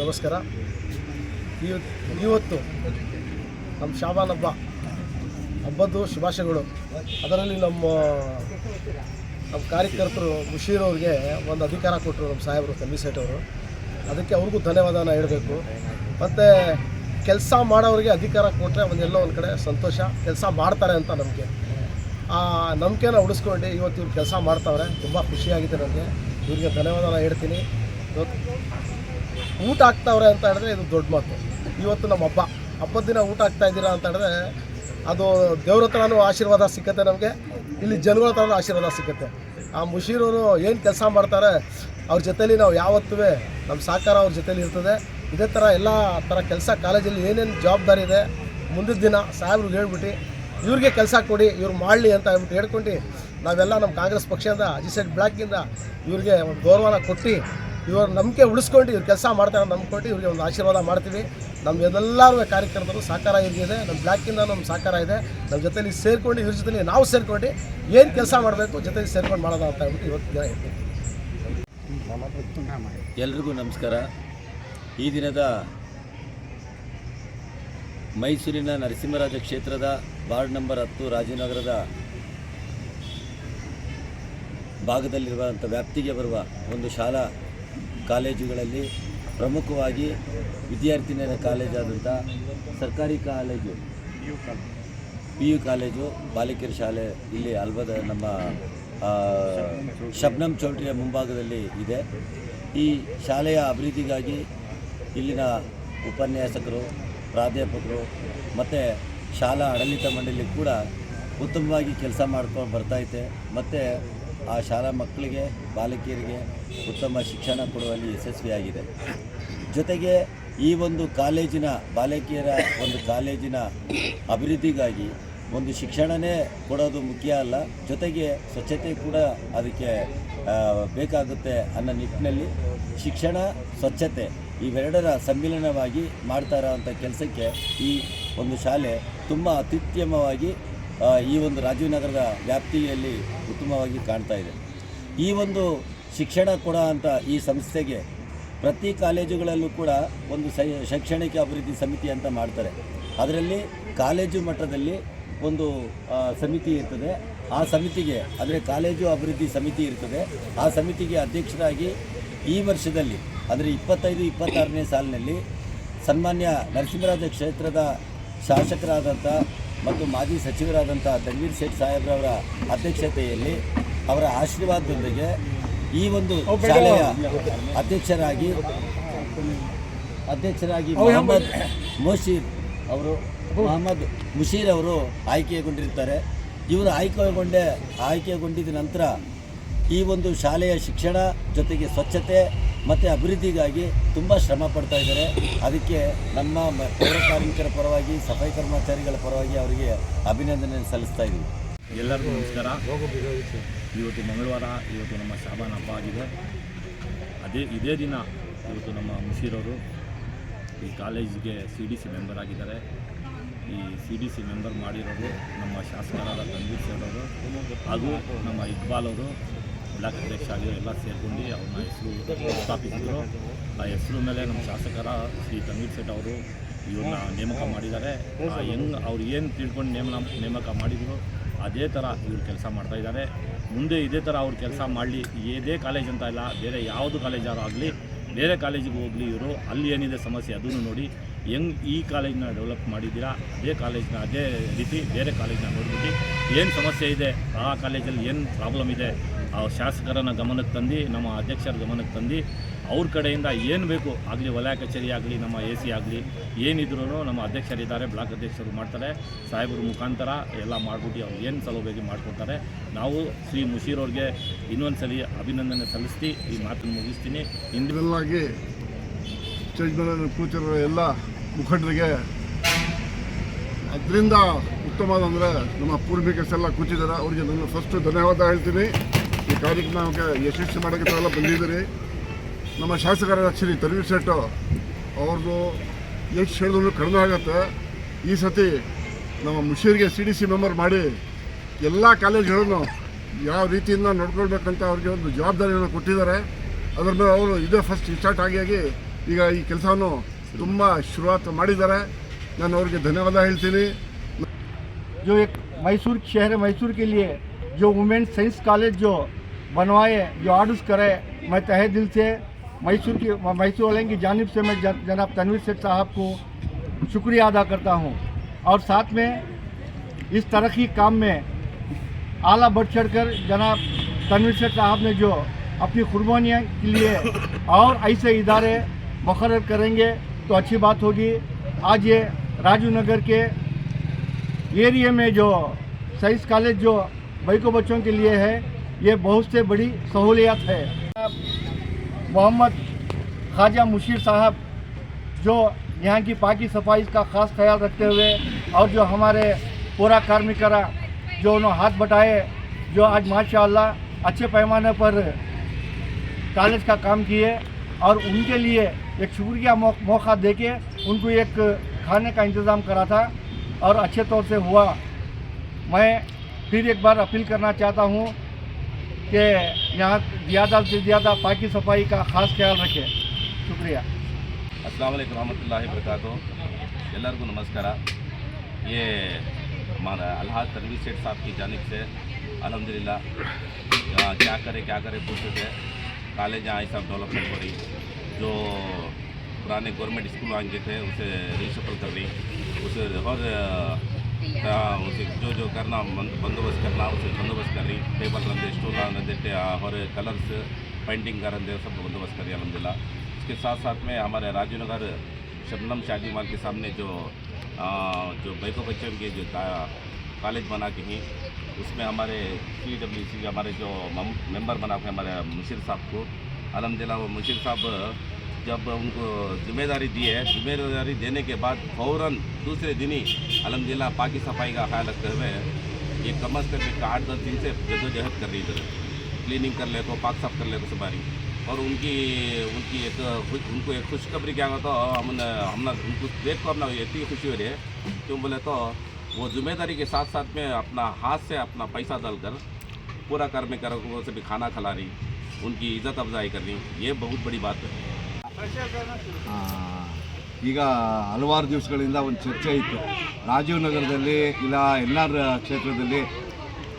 ನಮಸ್ಕಾರ. ಇವತ್ತು ನಮ್ಮ ಶಾಬಾನ್ ಹಬ್ಬದ ಶುಭಾಶಯಗಳು. ಅದರಲ್ಲಿ ನಮ್ಮ ಕಾರ್ಯಕರ್ತರು ಮುಷೀರ್ ಅವ್ರಿಗೆ ಒಂದು ಅಧಿಕಾರ ಕೊಟ್ಟರು ನಮ್ಮ ಸಾಹೇಬರು ತನ್ವೀರ್ ಸೇಠ್ ಅವರು. ಅದಕ್ಕೆ ಅವ್ರಿಗೂ ಧನ್ಯವಾದನ ಹೇಳಬೇಕು. ಮತ್ತು ಕೆಲಸ ಮಾಡೋರಿಗೆ ಅಧಿಕಾರ ಕೊಟ್ಟರೆ ಒಂದೆಲ್ಲೋ ಒಂದು ಕಡೆ ಸಂತೋಷ, ಕೆಲಸ ಮಾಡ್ತಾರೆ ಅಂತ ನಂಬಿಕೆ. ಆ ನಂಬಿಕೆನ ಉಳಿಸ್ಕೊಂಡು ಇವತ್ತು ಇವ್ರು ಕೆಲಸ ಮಾಡ್ತಾವ್ರೆ. ತುಂಬ ಖುಷಿಯಾಗಿದೆ ನನಗೆ. ಇವ್ರಿಗೆ ಧನ್ಯವಾದನ ಹೇಳ್ತೀನಿ. ಇವತ್ತು ಊಟ ಆಗ್ತಾವ್ರೆ ಅಂತ ಹೇಳಿದ್ರೆ ಇದು ದೊಡ್ಡ ಮಾತು. ಇವತ್ತು ನಮ್ಮ ಹಬ್ಬದ ದಿನ ಊಟ ಆಗ್ತಾ ಇದ್ದೀರಾ ಅಂತ ಹೇಳಿದ್ರೆ ಅದು ದೇವ್ರ ಹತ್ರನೂ ಆಶೀರ್ವಾದ ಸಿಕ್ಕತ್ತೆ, ನಮಗೆ ಇಲ್ಲಿ ಜನಗಳ ಹತ್ರನೂ ಆಶೀರ್ವಾದ ಸಿಕ್ಕತ್ತೆ. ಆ ಮುಷೀರವರು ಏನು ಕೆಲಸ ಮಾಡ್ತಾರೆ ಅವ್ರ ಜೊತೇಲಿ ನಾವು ಯಾವತ್ತೂ ನಮ್ಮ ಸಹಕಾರ ಅವ್ರ ಜೊತೇಲಿ ಇರ್ತದೆ. ಇದೇ ಥರ ಎಲ್ಲ ಥರ ಕೆಲಸ ಕಾಲೇಜಲ್ಲಿ ಏನೇನು ಜವಾಬ್ದಾರಿ ಇದೆ ಮುಂದಿನ ದಿನ ಸಾಹೇಬ್ರಿಗೆ ಹೇಳ್ಬಿಟ್ಟು ಇವ್ರಿಗೆ ಕೆಲಸ ಕೊಡಿ, ಇವ್ರು ಮಾಡಲಿ ಅಂತ ಹೇಳ್ಬಿಟ್ಟು ಹೇಳ್ಕೊಂಡು ನಾವೆಲ್ಲ ನಮ್ಮ ಕಾಂಗ್ರೆಸ್ ಪಕ್ಷದಿಂದ ಅಜಿಸೆಟ್ ಬ್ಲಾಕಿಂದ ಇವ್ರಿಗೆ ಒಂದು ಗೌರವನ ಕೊಟ್ಟು ಇವ್ರ ನಂಬಿಕೆ ಉಳಿಸ್ಕೊಂಡು ಇವ್ರು ಕೆಲಸ ಮಾಡ್ತಾರೆ ನಂಬ್ಕೊಂಡು ಇವ್ರಿಗೆ ಒಂದು ಆಶೀರ್ವಾದ ಮಾಡ್ತೀವಿ. ನಮ್ಮೆಲ್ಲರೂ ಕಾರ್ಯಕರ್ತರು ಸಹಕಾರ ಇವ್ರಿಗಿದೆ, ನಮ್ಮ ಬ್ಲಾಕಿಂದ ನಮ್ಮ ಸಹಕಾರ ಇದೆ. ನಮ್ಮ ಜೊತೆಲಿ ಸೇರ್ಕೊಂಡು ಇವ್ರ ಜೊತೆಲಿ ನಾವು ಸೇರ್ಕೊಂಡು ಏನು ಕೆಲಸ ಮಾಡಬೇಕು ಜೊತೆಲಿ ಸೇರ್ಕೊಂಡು ಮಾಡೋದು ಅಂತ ಹೇಳ್ಬಿಟ್ಟು ಇವತ್ತು ದಿನ ಹೇಳ್ತೀವಿ. ಎಲ್ರಿಗೂ ನಮಸ್ಕಾರ. ಈ ದಿನದ ಮೈಸೂರಿನ ನರಸಿಂಹರಾಜ ಕ್ಷೇತ್ರದ ವಾರ್ಡ್ ನಂಬರ್ 10 ರಾಜನಗರದ ಭಾಗದಲ್ಲಿರುವಂಥ ವ್ಯಾಪ್ತಿಗೆ ಬರುವ ಒಂದು ಶಾಲಾ ಕಾಲೇಜುಗಳಲ್ಲಿ ಪ್ರಮುಖವಾಗಿ ವಿದ್ಯಾರ್ಥಿನಿಯರ ಕಾಲೇಜಾದಂಥ ಸರ್ಕಾರಿ ಕಾಲೇಜು PU ಕಾಲೇಜು ಬಾಲಿಕೆಯರ ಶಾಲೆ ಇಲ್ಲಿ ಅಲ್ಬದ ನಮ್ಮ ಶಬ್ನಂ ಚೌಲ್ಟ್ರಿಯ ಮುಂಭಾಗದಲ್ಲಿ ಇದೆ. ಈ ಶಾಲೆಯ ಅಭಿವೃದ್ಧಿಗಾಗಿ ಇಲ್ಲಿನ ಉಪನ್ಯಾಸಕರು, ಪ್ರಾಧ್ಯಾಪಕರು ಮತ್ತು ಶಾಲಾ ಆಡಳಿತ ಮಂಡಳಿ ಕೂಡ ಉತ್ತಮವಾಗಿ ಕೆಲಸ ಮಾಡ್ಕೊಂಡು ಬರ್ತಾಯಿದೆ. ಮತ್ತು ಆ ಶಾಲಾ ಮಕ್ಕಳಿಗೆ, ಬಾಲಕಿಯರಿಗೆ ಉತ್ತಮ ಶಿಕ್ಷಣ ಕೊಡುವಲ್ಲಿ ಯಶಸ್ವಿಯಾಗಿದೆ. ಜೊತೆಗೆ ಈ ಒಂದು ಕಾಲೇಜಿನ ಬಾಲಕಿಯರ ಒಂದು ಕಾಲೇಜಿನ ಅಭಿವೃದ್ಧಿಗಾಗಿ ಒಂದು ಶಿಕ್ಷಣನೇ ಕೊಡೋದು ಮುಖ್ಯ ಅಲ್ಲ, ಜೊತೆಗೆ ಸ್ವಚ್ಛತೆ ಕೂಡ ಅದಕ್ಕೆ ಬೇಕಾಗುತ್ತೆ ಅನ್ನೋ ನಿಟ್ಟಿನಲ್ಲಿ ಶಿಕ್ಷಣ, ಸ್ವಚ್ಛತೆ ಇವೆರಡರ ಸಮ್ಮಿಲನವಾಗಿ ಮಾಡ್ತಾ ಇರೋವಂಥ ಕೆಲಸಕ್ಕೆ ಈ ಒಂದು ಶಾಲೆ ತುಂಬ ಅತ್ಯುತ್ತಮವಾಗಿ ಈ ಒಂದು ರಾಜೀವ್ ನಗರದ ವ್ಯಾಪ್ತಿಯಲ್ಲಿ ಉತ್ತಮವಾಗಿ ಕಾಣ್ತಾ ಇದೆ. ಈ ಒಂದು ಶಿಕ್ಷಣ ಕೊಡೋ ಅಂಥ ಈ ಸಂಸ್ಥೆಗೆ ಪ್ರತಿ ಕಾಲೇಜುಗಳಲ್ಲೂ ಕೂಡ ಒಂದು ಶೈಕ್ಷಣಿಕ ಅಭಿವೃದ್ಧಿ ಸಮಿತಿ ಅಂತ ಮಾಡ್ತಾರೆ. ಅದರಲ್ಲಿ ಕಾಲೇಜು ಮಟ್ಟದಲ್ಲಿ ಒಂದು ಸಮಿತಿ ಇರ್ತದೆ. ಆ ಸಮಿತಿಗೆ ಅಂದರೆ ಕಾಲೇಜು ಅಭಿವೃದ್ಧಿ ಸಮಿತಿ ಇರ್ತದೆ. ಆ ಸಮಿತಿಗೆ ಅಧ್ಯಕ್ಷರಾಗಿ ಈ ವರ್ಷದಲ್ಲಿ ಅಂದರೆ 25-26ನೇ ಸಾಲಿನಲ್ಲಿ ಸನ್ಮಾನ್ಯ ನರಸಿಂಹರಾಜ ಕ್ಷೇತ್ರದ ಶಾಸಕರಾದಂಥ ಮತ್ತು ಮಾಜಿ ಸಚಿವರಾದಂಥ ತನ್ವೀರ್ ಸೇಠ್ ಸಾಹೇಬ್ರವರ ಅಧ್ಯಕ್ಷತೆಯಲ್ಲಿ ಅವರ ಆಶೀರ್ವಾದದೊಂದಿಗೆ ಈ ಒಂದು ಶಾಲೆಯ ಅಧ್ಯಕ್ಷರಾಗಿ ಮೊಹಮ್ಮದ್ ಮುಷೀರ್ ಅವರು ಆಯ್ಕೆಗೊಂಡಿರ್ತಾರೆ. ಇವರು ಆಯ್ಕೆಗೊಂಡಿದ್ದ ನಂತರ ಈ ಒಂದು ಶಾಲೆಯ ಶಿಕ್ಷಣ ಜೊತೆಗೆ ಸ್ವಚ್ಛತೆ ಮತ್ತು ಅಭಿವೃದ್ಧಿಗಾಗಿ ತುಂಬ ಶ್ರಮ ಪಡ್ತಾ ಇದ್ದಾರೆ. ಅದಕ್ಕೆ ನಮ್ಮ ಪೌರ ಕಾರ್ಮಿಕರ ಪರವಾಗಿ, ಸಫಾಯಿ ಕರ್ಮಚಾರಿಗಳ ಪರವಾಗಿ ಅವರಿಗೆ ಅಭಿನಂದನೆ ಸಲ್ಲಿಸ್ತಾ ಇದ್ದೀವಿ. ಎಲ್ಲರಿಗೂ ನಮಸ್ಕಾರ. ಇವತ್ತು ಮಂಗಳವಾರ, ಇವತ್ತು ನಮ್ಮ ಶಾಬಾನ್ ಹಬ್ಬ ಆಗಿದೆ. ಇದೇ ದಿನ ಇವತ್ತು ನಮ್ಮ ಮುಷೀರವರು ಈ ಕಾಲೇಜಿಗೆ CDC ಮೆಂಬರ್ ಆಗಿದ್ದಾರೆ. ಈ CDC ಮೆಂಬರ್ ಮಾಡಿರೋದು ನಮ್ಮ ಶಾಸಕರಾದ ತನ್ವೀರ್ ಸೇಠ್ ಅವರು ಹಾಗೂ ನಮ್ಮ ಇಕ್ಬಾಲ್ ಅವರು ಬ್ಲಾಕ್ ಅಧ್ಯಕ್ಷ ಆಗಿರೋ ಎಲ್ಲ ಸೇರ್ಕೊಂಡು ಅವ್ರನ್ನ ಹೆಸರು ಸ್ಥಾಪಿಸಿದ್ರು. ಆ ಹೆಸರು ಮೇಲೆ ನಮ್ಮ ಶಾಸಕರ ಶ್ರೀ ತನ್ವೀರ್ ಸೇಠ್ ಅವರು ಇವ್ರನ್ನ ನೇಮಕ ಮಾಡಿದ್ದಾರೆ. ಅವ್ರು ಏನು ತಿಳ್ಕೊಂಡು ನೇಮಕ ಮಾಡಿದ್ರು ಅದೇ ಥರ ಇವ್ರು ಕೆಲಸ ಮಾಡ್ತಾಯಿದ್ದಾರೆ. ಮುಂದೆ ಇದೇ ಥರ ಅವ್ರು ಕೆಲಸ ಮಾಡಲಿ. ಇದೇ ಕಾಲೇಜ್ ಅಂತ ಇಲ್ಲ, ಬೇರೆ ಯಾವುದು ಕಾಲೇಜಾರು ಆಗಲಿ, ಬೇರೆ ಕಾಲೇಜಿಗೆ ಹೋಗಲಿ, ಇವರು ಅಲ್ಲಿ ಏನಿದೆ ಸಮಸ್ಯೆ ಅದನ್ನು ನೋಡಿ ಈ ಕಾಲೇಜನ್ನ ಡೆವಲಪ್ ಮಾಡಿದ್ದೀರಾ, ಅದೇ ರೀತಿ ಬೇರೆ ಕಾಲೇಜನ್ನ ನೋಡ್ಬಿಟ್ಟು ಏನು ಸಮಸ್ಯೆ ಇದೆ, ಆ ಕಾಲೇಜಲ್ಲಿ ಏನು ಪ್ರಾಬ್ಲಮ್ ಇದೆ ಆ ಶಾಸಕರನ್ನ ಗಮನಕ್ಕೆ ತಂದು, ನಮ್ಮ ಅಧ್ಯಕ್ಷರ ಗಮನಕ್ಕೆ ತಂದು ಅವ್ರ ಕಡೆಯಿಂದ ಏನು ಬೇಕು ಆಗಲಿ, ವಲಯ ಕಚೇರಿ ಆಗಲಿ, ನಮ್ಮ AC ಆಗಲಿ, ಏನಿದ್ರು ನಮ್ಮ ಅಧ್ಯಕ್ಷರಿದ್ದಾರೆ, ಬ್ಲಾಕ್ ಅಧ್ಯಕ್ಷರು ಮಾಡ್ತಾರೆ. ಸಾಹೇಬರ ಮುಖಾಂತರ ಎಲ್ಲ ಮಾಡಿಬಿಟ್ಟು ಅವ್ರು ಏನು ಸೌಲಭ್ಯ ಮಾಡಿಕೊಡ್ತಾರೆ. ನಾವು ಶ್ರೀ ಮುಷೀರ್ ಅವ್ರಿಗೆ ಇನ್ನೊಂದು ಸಲ ಅಭಿನಂದನೆ ಸಲ್ಲಿಸ್ತಿ ಈ ಮಾತನ್ನು ಮುಗಿಸ್ತೀನಿ. ಇಂದಿನಲ್ಲಾಗಿ ಸ್ಟೇಜ್ ಮೇಲೆ ಕೂತಿರೋ ಎಲ್ಲ ಮುಖಂಡರಿಗೆ ಅದರಿಂದ ಉತ್ತಮವಾದಂದರೆ ನಮ್ಮ ಪೂರ್ವಿಕರೆಲ್ಲ ಕೂತಿದ್ದಾರೆ. ಅವರಿಗೆ ನಾನು ಫಸ್ಟು ಧನ್ಯವಾದ ಹೇಳ್ತೀನಿ. ಈ ಕಾರ್ಯಕ್ರಮಕ್ಕೆ ಯಶಸ್ವಿ ಮಾಡೋಕ್ಕೆ ತಾವೆಲ್ಲ ಬಂದಿದ್ದೀರಿ. ನಮ್ಮ ಶಾಸಕರಾದ ಶ್ರೀ ತನ್ವೀರ್ ಸೇಠ್ ಅವ್ರದ್ದು ಎಷ್ಟು ಹೇಳಿದ್ರು ಕಡಿಮೆ ಆಗುತ್ತೆ. ಈ ಸತಿ ನಮ್ಮ ಮುಷೀರ್ಗೆ CDC ಮೆಂಬರ್ ಮಾಡಿ ಎಲ್ಲ ಕಾಲೇಜುಗಳನ್ನು ಯಾವ ರೀತಿಯಿಂದ ನೋಡ್ಕೊಳ್ಬೇಕಂತ ಅವ್ರಿಗೆ ಒಂದು ಜವಾಬ್ದಾರಿಯನ್ನು ಕೊಟ್ಟಿದ್ದಾರೆ. ಅದರ ಮೇಲೆ ಅವರು ಇದೇ ಫಸ್ಟ್ ಸ್ಟಾರ್ಟ್ ಆಗಿ ಈಗ ಈ ಕೆಲಸವನ್ನು ತುಂಬ ಶುರುವಾತು ಮಾಡಿದ್ದಾರೆ. ನಾನು ಅವ್ರಿಗೆ ಧನ್ಯವಾದ ಹೇಳ್ತೀನಿ. जो एक मैसूर शहर मैसूर के लिए जो वुमेन्स साइंस कॉलेज जो बनवाए, जो आर्डर्स करे, मैं तहे दिल से मैसूर वाले की जानिब से मैं जनाब तनवीर सेठ साहब को शुक्रिया अदा करता हूँ। और साथ में इस तरक्की काम में आला बढ़ चढ़ कर जनाब तनवीर सेठ साहब ने जो अपनी कुर्बानियाँ के लिए और ऐसे इदारे मुकर्रर करेंगे तो अच्छी बात होगी। आज ये राजू नगर के एरिया में जो साइंस कॉलेज जो बैको बच्चों के लिए है, ये बहुत से बड़ी सहूलियत है। मोहम्मद ख्वाजा मुशीर साहब जो यहाँ की पाकी सफाई का ख़ास ख्याल रखते हुए और जो हमारे पूरा कार्मिकरा जो उन्होंने हाथ बटाए, जो आज माशाअल्लाह अच्छे पैमाने पर कॉलेज का काम किए, और उनके लिए एक शुक्रिया मौका देके उनको एक खाने का इंतज़ाम करा था और अच्छे तौर से हुआ। मैं फिर एक बार अपील करना चाहता हूँ कि यहाँ ज़्यादा से ज़्यादा पाकी सफाई का ख़ास ख्याल रखें। शुक्रिया। अस्सलाम वालेकुम रहमतुल्लाहि वबरकातुहू। ಎಲ್ಲರಿಗೂ ನಮಸ್ಕಾರ। ये हमारा अलहाज तनवीर सेठ साहब की जानिब से अल्हम्दुलिल्लाह क्या करे पूछते थे कॉलेज यहाँ सब डेवलपमेंट हो रही, जो पुराने गवर्नमेंट स्कूल आएंगे थे उसे रीशफल कर रही, उसे और उसे जो करना बंदोबस्त करना उसे बंदोबस्त कर रही, टेबल रंधे, स्टूल रंधे और कलर्स पेंटिंग का रंधे सब बंदोबस्त कर रही अल्हम्दुलिल्लाह। इसके साथ साथ में हमारे राजू नगर शबनम शादी माल के सामने जो बैको बच्चों के जो कॉलेज बना के ही उसमें हमारे CWC हमारे जो मेंबर बना के हमारे मुशीर साहब को अल्हम्दुलिल्लाह, वो मुशीर साहब जब उनको जिम्मेदारी दी है, जिम्मेदारी देने के बाद फ़ौरन दूसरे दिन ही अल्हम्दुलिल्लाह पाकी सफाई का ख्याल रखते हुए ये कम अज़ कम 8-10 दिन से जद्दोजहद कर रही इधर, क्लीनिंग कर ले को पाक साफ कर ले को सुबारी। और उनको एक खुशखबरी क्या होता हमने उनको देख को अपना इतनी खुशी हो रही है, क्यों बोले तो वो जिम्मेदारी के साथ साथ में अपना हाथ से अपना पैसा डालकर पूरा कार्मिकों को से भी खाना खिला रही, उनकी इज़्ज़त अफजाई कर रही, ये बहुत बड़ी बात है। ಈಗ ಹಲವಾರು ದಿವಸಗಳಿಂದ ಒಂದು ಚರ್ಚೆ ಇತ್ತು ರಾಜೀವ್ ನಗರದಲ್ಲಿ ಇಲ್ಲ NR ಕ್ಷೇತ್ರದಲ್ಲಿ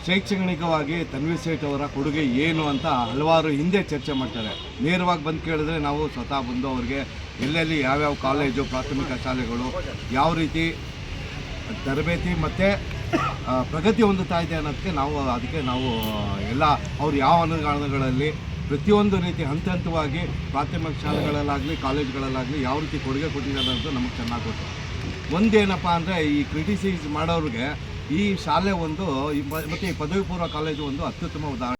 ಶೈಕ್ಷಣಿಕವಾಗಿ ತನ್ವೀರ್ ಸೇಠ್ ಅವರ ಕೊಡುಗೆ ಏನು ಅಂತ ಹಲವಾರು ಹಿಂದೆ ಚರ್ಚೆ ಮಾಡ್ತಾರೆ. ನೇರವಾಗಿ ಬಂದು ಕೇಳಿದ್ರೆ ನಾವು ಸ್ವತಃ ಬಂದು ಅವ್ರಿಗೆ ಎಲ್ಲೆಲ್ಲಿ ಯಾವ್ಯಾವ ಕಾಲೇಜು ಪ್ರಾಥಮಿಕ ಶಾಲೆಗಳು ಯಾವ ರೀತಿ ತರಬೇತಿ ಮತ್ತು ಪ್ರಗತಿ ಹೊಂದುತ್ತಾ ಇದೆ ಅನ್ನೋದಕ್ಕೆ ಅದಕ್ಕೆ ನಾವು ಎಲ್ಲ ಅವ್ರು ಯಾವ ಅನುದಾನಗಳಲ್ಲಿ ಪ್ರತಿಯೊಂದು ರೀತಿ ಹಂತ ಹಂತವಾಗಿ ಪ್ರಾಥಮಿಕ ಶಾಲೆಗಳಲ್ಲಾಗಲಿ ಕಾಲೇಜ್ಗಳಲ್ಲಾಗಲಿ ಯಾವ ರೀತಿ ಕೊಡುಗೆ ಕೊಟ್ಟಿದ್ದಾರೆ ಅಂತ ನಮಗೆ ಚೆನ್ನಾಗಿ ಗೊತ್ತು. ಒಂದೇನಪ್ಪ ಅಂದರೆ ಈ ಕ್ರಿಟಿಸೈಸ್ ಮಾಡೋರಿಗೆ ಈ ಶಾಲೆ ಮತ್ತು ಈ ಪದವಿ ಪೂರ್ವ ಕಾಲೇಜು ಒಂದು ಅತ್ಯುತ್ತಮ ಉದಾಹರಣೆ.